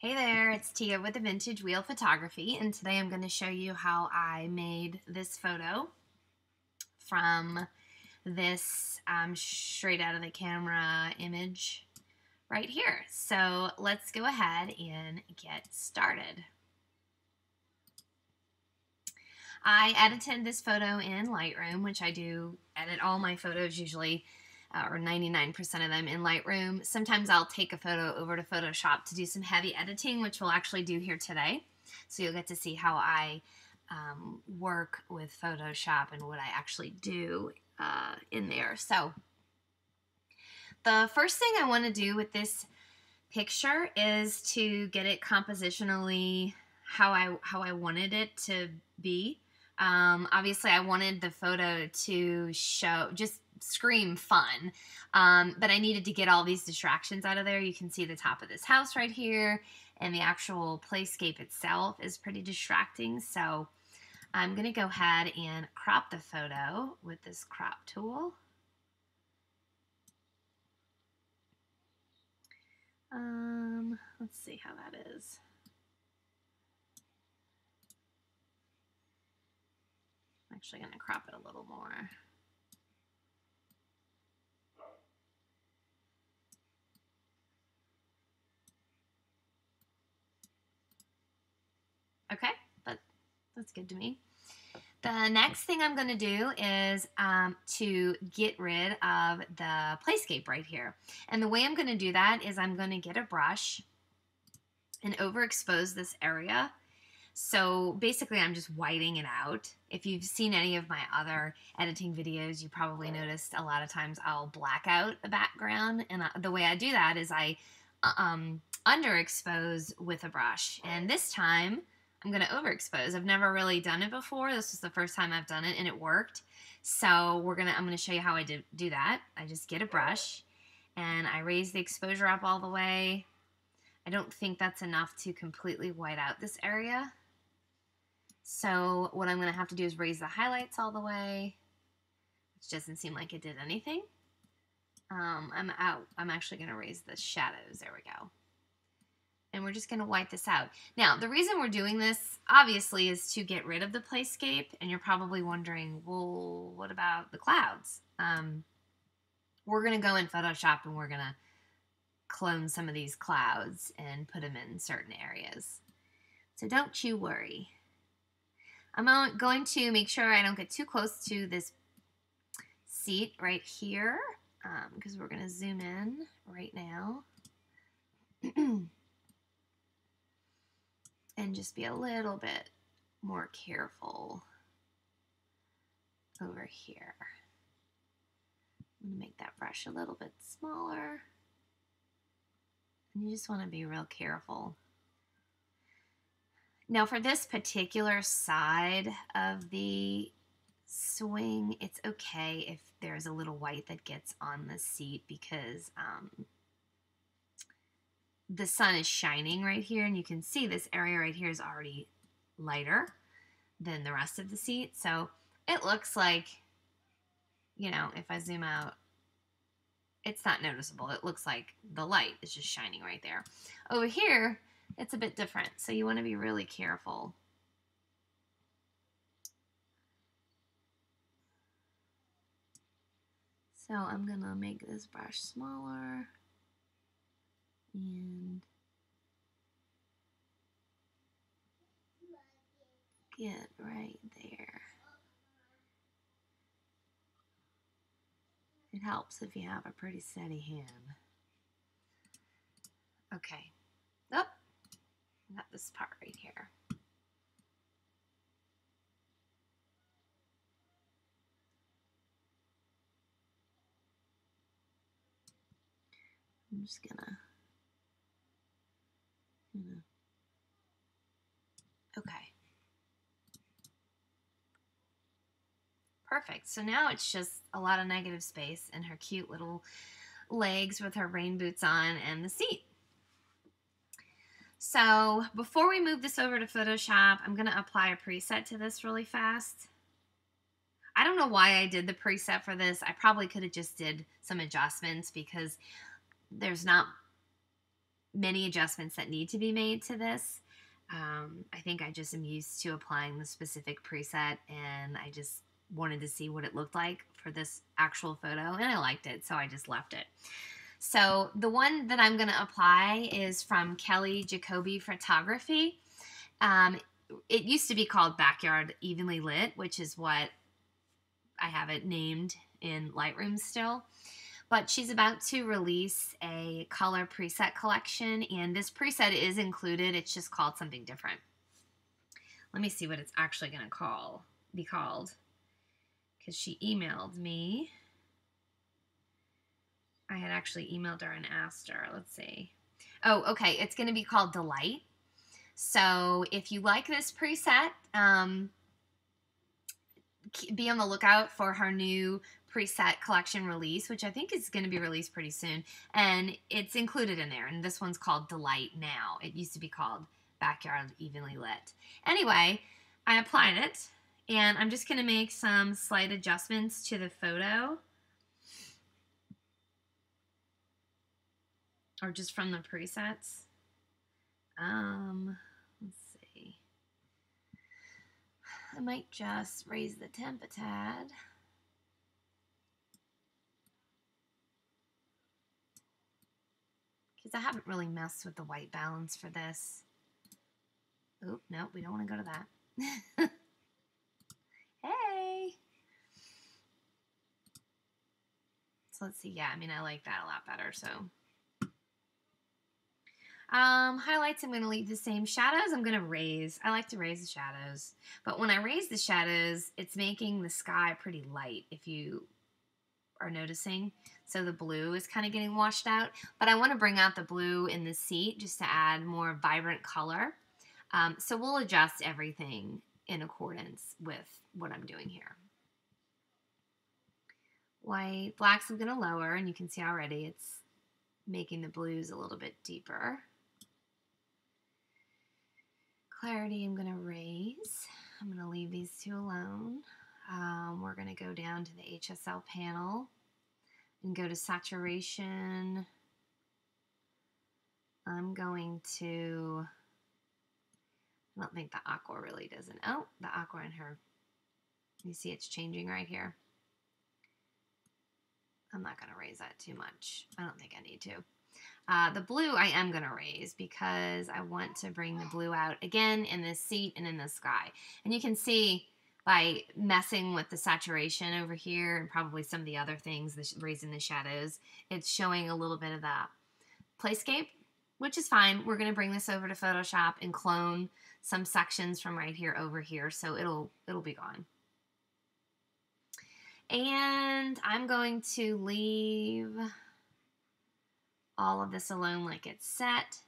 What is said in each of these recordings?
Hey there, it's Tia with the Vintage Wheel Photography, and today I'm going to show you how I made this photo from this straight out of the camera image right here. So let's go ahead and get started. I edited this photo in Lightroom, which I do edit all my photos usually, or 99% of them in Lightroom. Sometimes I'll take a photo over to Photoshop to do some heavy editing, which we'll actually do here today. So you'll get to see how I work with Photoshop and what I actually do in there. So the first thing I want to do with this picture is to get it compositionally how I wanted it to be. Obviously, I wanted the photo to just scream fun, but I needed to get all these distractions out of there. You can see the top of this house right here, and the actual playscape itself is pretty distracting. So I'm going to go ahead and crop the photo with this crop tool. Let's see how that is. I'm actually going to crop it a little more. Okay, that's good to me. The next thing I'm going to do is to get rid of the playscape right here. And the way I'm going to do that is I'm going to get a brush and overexpose this area. So basically I'm just whiting it out. If you've seen any of my other editing videos, you probably noticed a lot of times I'll black out the background. And the way I do that is I underexpose with a brush. And this time I'm going to overexpose. I've never really done it before. This was the first time I've done it and it worked. So I'm going to show you how I do that. I just get a brush and I raise the exposure up all the way. I don't think that's enough to completely white out this area. So what I'm going to have to do is raise the highlights all the way, which doesn't seem like it did anything. I'm actually going to raise the shadows. There we go. And we're just going to wipe this out. Now, the reason we're doing this, obviously, is to get rid of the playscape. And you're probably wondering, well, what about the clouds? We're going to go in Photoshop and we're going to clone some of these clouds and put them in certain areas. So don't you worry. I'm going to make sure I don't get too close to this seat right here because we're going to zoom in right now. And just be a little bit more careful over here. I'm going to make that brush a little bit smaller. And you just want to be real careful. Now for this particular side of the swing, it's okay if there's a little white that gets on the seat because the sun is shining right here, and you can see this area right here is already lighter than the rest of the seat. So it looks like, you know, if I zoom out, it's not noticeable. It looks like the light is just shining right there. Over here, it's a bit different, so you want to be really careful. So I'm going to make this brush smaller and get right there. It helps if you have a pretty steady hand. Okay. Oh, I got this part right here. I'm just gonna okay. Perfect. So now it's just a lot of negative space and her cute little legs with her rain boots on and the seat. So before we move this over to Photoshop, I'm going to apply a preset to this really fast. I don't know why I did the preset for this. I probably could have just did some adjustments because there's not many adjustments that need to be made to this. I think I just am used to applying the specific preset, and I just wanted to see what it looked like for this actual photo, and I liked it, so I just left it. So the one that I'm going to apply is from Kelly Jacoby Photography. It used to be called Backyard Evenly Lit, which is what I have it named in Lightroom still. But she's about to release a color preset collection, and this preset is included. It's just called something different. Let me see what it's actually going to be called, because she emailed me. I had actually emailed her and asked her. Let's see. Oh, okay. It's going to be called Delight. So if you like this preset, be on the lookout for her new preset collection release, which I think is going to be released pretty soon. And it's included in there. And this one's called Delight now. It used to be called Backyard Evenly Lit. Anyway, I applied it. And I'm just going to make some slight adjustments to the photo. Or just from the presets. Let's see. I might just raise the temp a tad. Because I haven't really messed with the white balance for this. Oop, no, we don't want to go to that. Hey! So let's see. Yeah, I mean, I like that a lot better, so. Highlights, I'm going to leave the same. Shadows, I'm going to raise. I like to raise the shadows. But when I raise the shadows, it's making the sky pretty light, if you are noticing. So the blue is kind of getting washed out. But I want to bring out the blue in the seat just to add more vibrant color. So we'll adjust everything in accordance with what I'm doing here. White, blacks I'm going to lower, and you can see already it's making the blues a little bit deeper. Clarity I'm going to raise. I'm going to leave these two alone. We're going to go down to the HSL panel and go to saturation. I'm going to, I don't think the aqua really does it. Oh, the aqua in her, you see it's changing right here. I'm not going to raise that too much. I don't think I need to. The blue I am going to raise because I want to bring the blue out again in this seat and in the sky. And you can see by messing with the saturation over here and probably some of the other things, raising the shadows, it's showing a little bit of that playscape, which is fine. We're going to bring this over to Photoshop and clone some sections from right here over here, so it'll be gone. And I'm going to leave all of this alone like it's set.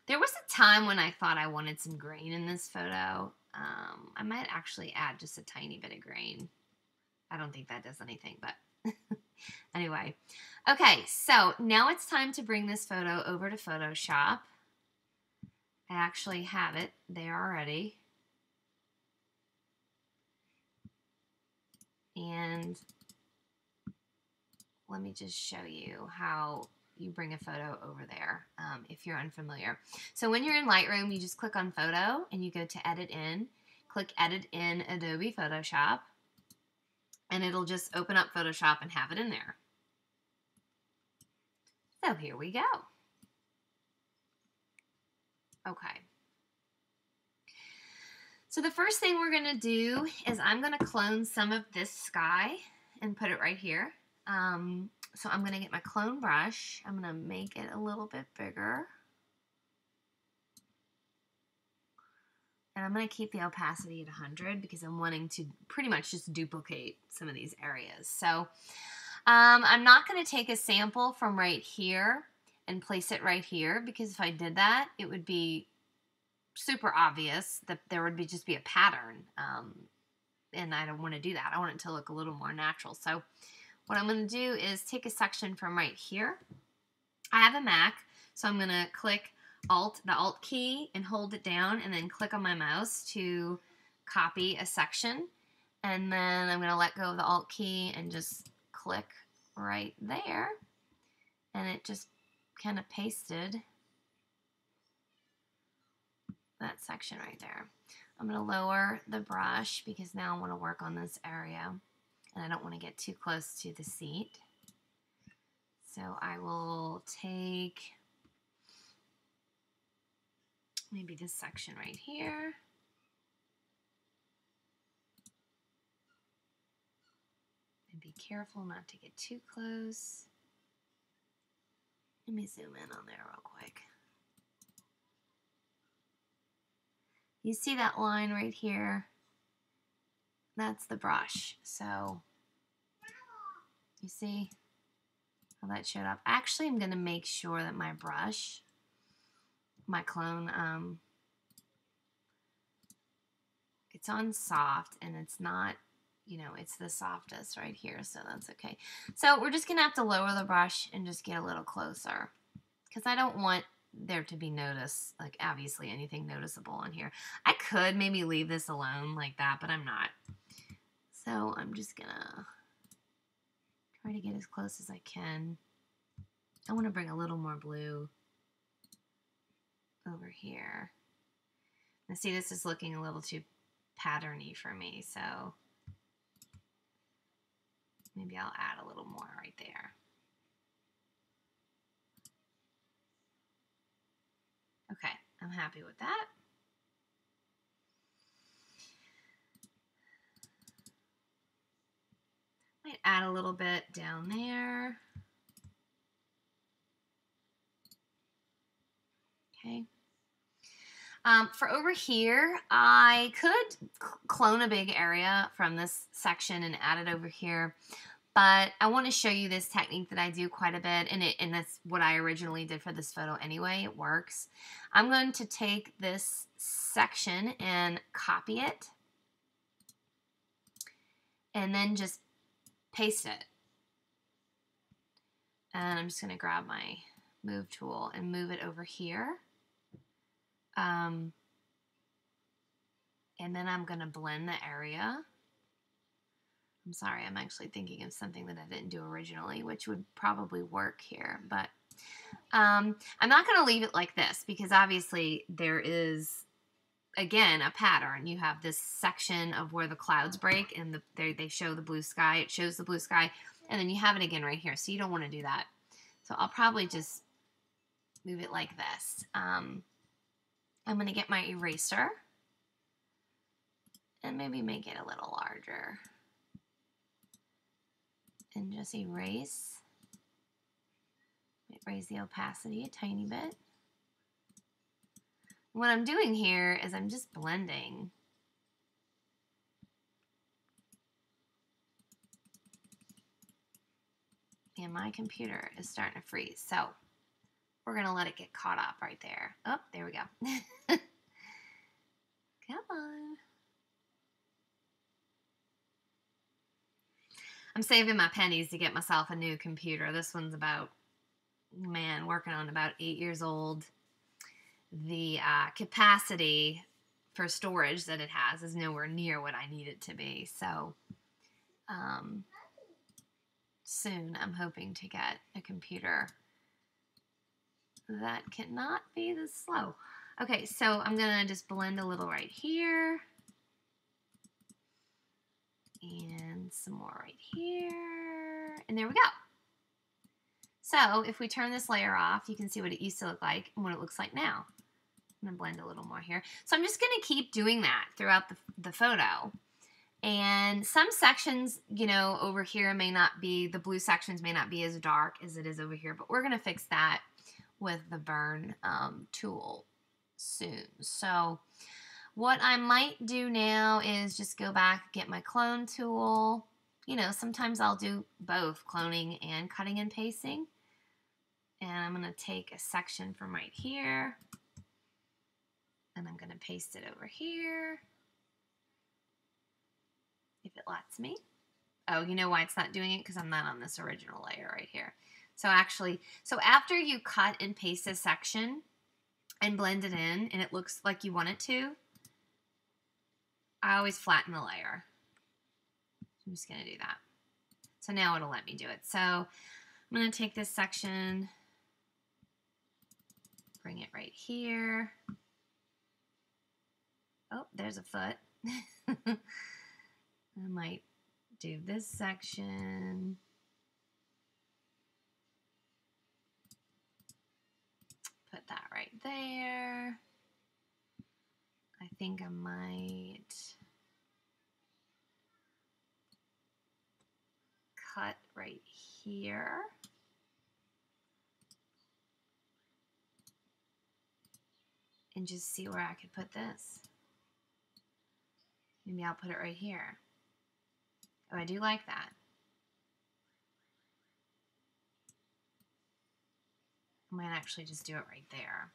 There was a time when I thought I wanted some grain in this photo. I might actually add just a tiny bit of grain. I don't think that does anything, but anyway. Okay, so now it's time to bring this photo over to Photoshop. I actually have it there already. And let me just show you how you bring a photo over there if you're unfamiliar. So when you're in Lightroom, you just click on Photo and you go to Edit In. Click Edit in Adobe Photoshop, and it'll just open up Photoshop and have it in there. So here we go. Okay. So the first thing we're going to do is I'm going to clone some of this sky and put it right here. So I'm going to get my clone brush. I'm going to make it a little bit bigger. And I'm going to keep the opacity at 100 because I'm wanting to pretty much just duplicate some of these areas. So I'm not going to take a sample from right here and place it right here, because if I did that, it would be super obvious that there would just be a pattern. And I don't want to do that. I want it to look a little more natural. So what I'm going to do is take a section from right here. I have a Mac, so I'm going to click the Alt key and hold it down, and then click on my mouse to copy a section. And then I'm going to let go of the Alt key and just click right there. And it just kind of pasted that section right there. I'm going to lower the brush because now I want to work on this area and I don't want to get too close to the seat. So I will take maybe this section right here. And be careful not to get too close. Let me zoom in on there real quick. You see that line right here? That's the brush. So you see how that showed up? Actually, I'm going to make sure that my brush, my clone, it's on soft and it's not, you know, it's the softest right here, so that's okay. So we're just going to have to lower the brush and just get a little closer because I don't want there to be like obviously anything noticeable on here. I could maybe leave this alone like that, but I'm not. So I'm just gonna try to get as close as I can. I want to bring a little more blue over here. Now see, this is looking a little too patterny for me, so maybe I'll add a little more right there. Okay, I'm happy with that. Might add a little bit down there. Okay. For over here, I could clone a big area from this section and add it over here. But I want to show you this technique that I do quite a bit, and that's what I originally did for this photo anyway. It works. I'm going to take this section and copy it, and then just paste it. And I'm just going to grab my move tool and move it over here. And then I'm going to blend the area. I'm sorry, I'm actually thinking of something that I didn't do originally, which would probably work here. But I'm not going to leave it like this because obviously there is, again, a pattern. You have this section of where the clouds break and they show the blue sky. It shows the blue sky. And then you have it again right here. So you don't want to do that. So I'll probably just move it like this. I'm going to get my eraser and maybe make it a little larger. And just erase. Raise the opacity a tiny bit. What I'm doing here is I'm just blending. And my computer is starting to freeze. So we're going to let it get caught up right there. Oh, there we go. Come on. I'm saving my pennies to get myself a new computer. This one's about, man, working on about 8 years old. The capacity for storage that it has is nowhere near what I need it to be. So soon I'm hoping to get a computer that cannot be this slow. Okay, so I'm going to just blend a little right here. And some more right here. And there we go. So if we turn this layer off, you can see what it used to look like and what it looks like now. I'm going to blend a little more here. So I'm just going to keep doing that throughout the photo. And some sections, you know, over here may not be, the blue sections may not be as dark as it is over here, but we're going to fix that with the burn tool soon. So what I might do now is just go back, get my clone tool. You know, sometimes I'll do both cloning and cutting and pasting. And I'm going to take a section from right here. And I'm going to paste it over here. If it lets me. Oh, you know why it's not doing it? Because I'm not on this original layer right here. So actually, so after you cut and paste a section and blend it in and it looks like you want it to, I always flatten the layer. I'm just going to do that. So now it'll let me do it. So I'm going to take this section bring it right here. Oh, there's a foot. I might do this section. Put that right there. I think I might cut right here. And just see where I could put this. Maybe I'll put it right here. Oh, I do like that. I might actually just do it right there.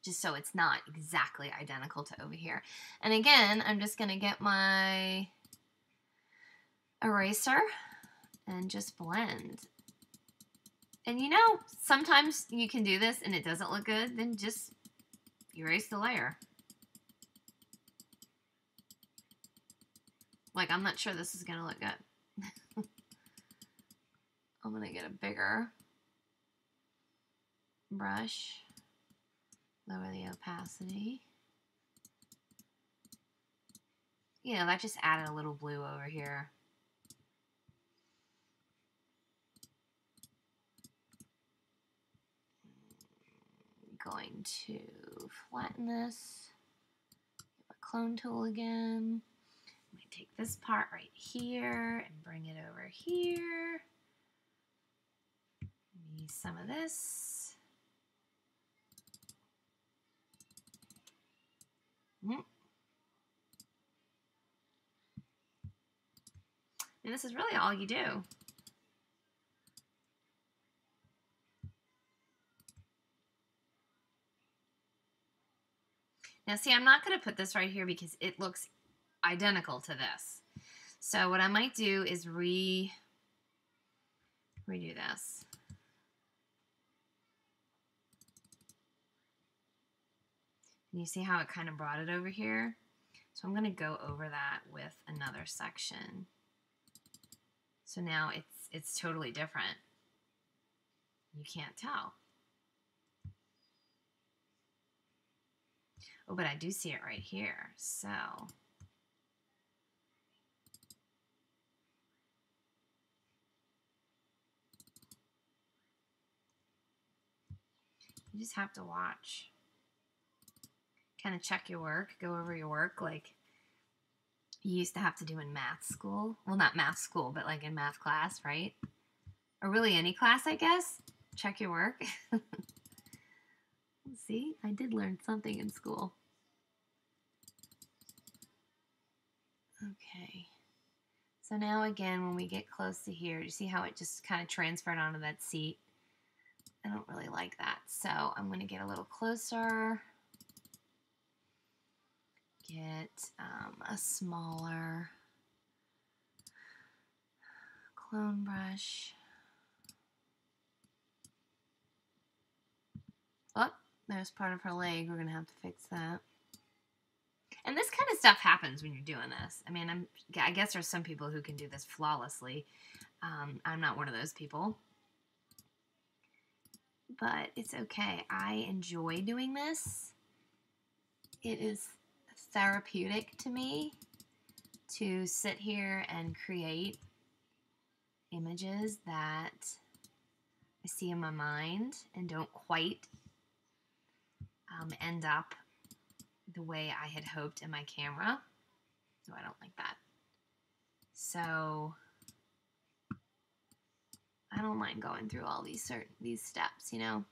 Just so it's not exactly identical to over here. And again, I'm just going to get my eraser and just blend. And you know, sometimes you can do this and it doesn't look good, then just erase the layer. Like, I'm not sure this is going to look good. I'm going to get a bigger brush, lower the opacity. You know, that just added a little blue over here. I'm going to flatten this, get my clone tool again. I'm going to take this part right here and bring it over here. Maybe some of this. And this is really all you do. Now see, I'm not going to put this right here because it looks identical to this. So what I might do is redo this. And you see how it kind of brought it over here? So I'm going to go over that with another section. So now it's totally different. You can't tell. Oh, but I do see it right here. So you just have to watch. Kind of check your work, go over your work like you used to have to do in math school. Well, not math school, but like in math class, right? Or really any class, I guess. Check your work. See, I did learn something in school. Okay. So now again, when we get close to here, you see how it just kind of transferred onto that seat? I don't really like that. So I'm going to get a little closer. Get a smaller clone brush. Oh, there's part of her leg. We're going to have to fix that. And this kind of stuff happens when you're doing this. I mean, I guess there's some people who can do this flawlessly. I'm not one of those people. But it's okay. I enjoy doing this. It is therapeutic to me to sit here and create images that I see in my mind and don't quite end up the way I had hoped in my camera. So I don't like that. So I don't mind going through all these steps, you know.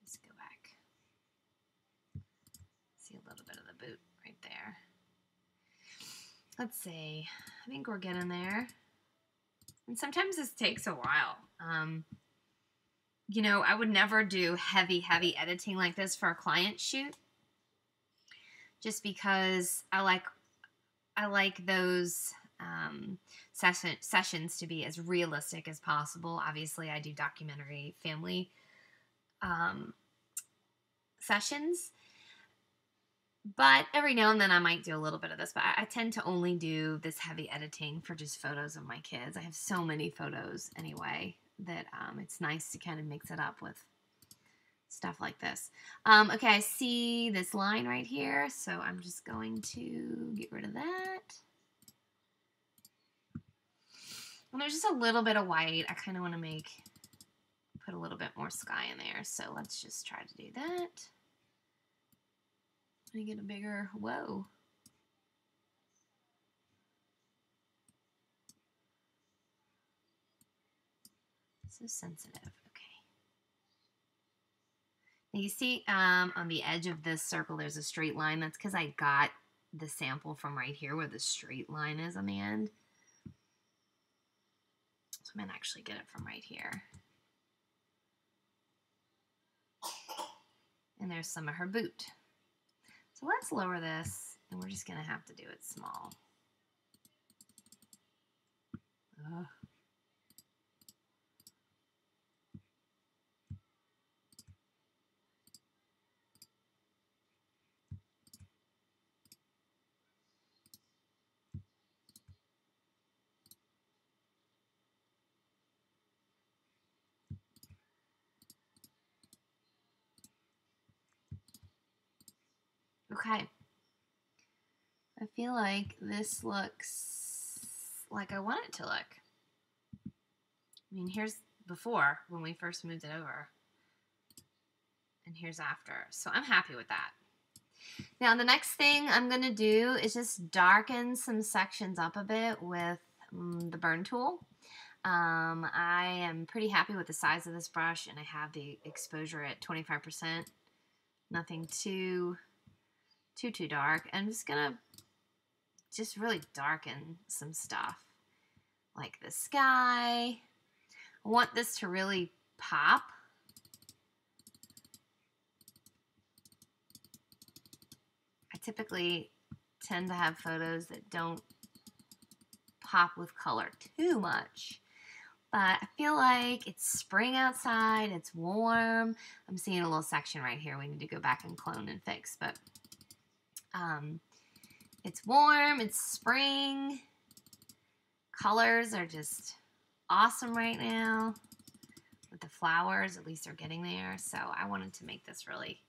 Let's go back. See a little bit of the boot right there. Let's see. I think we're getting there. And sometimes this takes a while. You know, I would never do heavy editing like this for a client shoot. Just because I like those sessions to be as realistic as possible. Obviously, I do documentary family sessions. But every now and then I might do a little bit of this, but I tend to only do this heavy editing for just photos of my kids. I have so many photos anyway that it's nice to kind of mix it up with stuff like this. Okay, I see this line right here, so I'm just going to get rid of that. And there's just a little bit of white. I kind of want to put a little bit more sky in there, so let's just try to do that. Let me get a bigger, whoa. So sensitive, okay. Now you see on the edge of this circle there's a straight line. That's because I got the sample from right here where the straight line is on the end. So I'm going to actually get it from right here. And there's some of her boot. So let's lower this, and we're just going to have to do it small. Ugh. Okay. I feel like this looks like I want it to look. I mean, here's before when we first moved it over. And here's after. So I'm happy with that. Now the next thing I'm going to do is just darken some sections up a bit with the burn tool. I am pretty happy with the size of this brush, and I have the exposure at 25%. Nothing too dark. I'm just going to just really darken some stuff like the sky. I want this to really pop. I typically tend to have photos that don't pop with color too much. But I feel like it's spring outside, it's warm. I'm seeing a little section right here we need to go back and clone and fix, but it's warm, it's spring. Colors are just awesome right now. With the flowers, at least they're getting there. So I wanted to make this really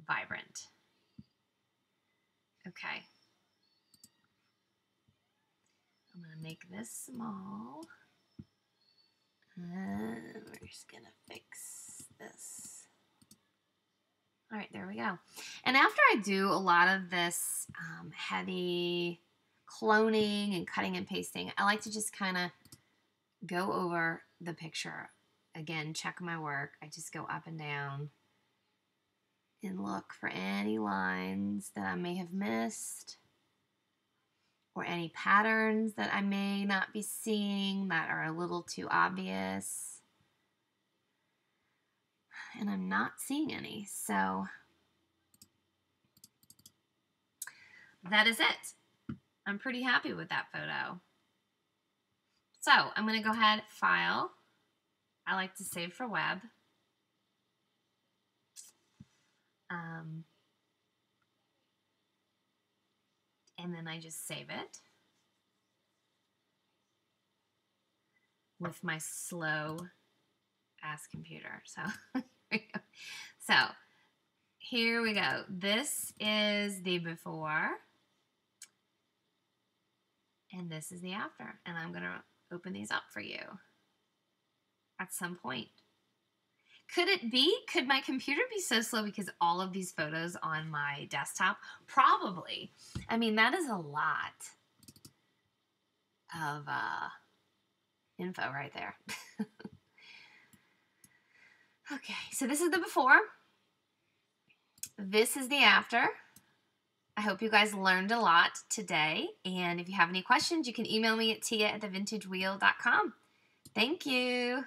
vibrant. Okay. I'm going to make this small. And we're just going to fix this. All right, there we go. And after I do a lot of this heavy cloning and cutting and pasting, I like to just kind of go over the picture. Again, check my work. I just go up and down and look for any lines that I may have missed or any patterns that I may not be seeing that are a little too obvious. And I'm not seeing any, so that is it. I'm pretty happy with that photo. So I'm going to go ahead, File. I like to save for web. And then I just save it with my slow ass computer. So so here we go. This is the before and this is the after, and I'm gonna open these up for you at some point. Could my computer be so slow because all of these photos on my desktop? Probably. I mean, that is a lot of info right there. Okay, so this is the before. This is the after. I hope you guys learned a lot today. And if you have any questions, you can email me at tia@thevintagewheel.com. Thank you.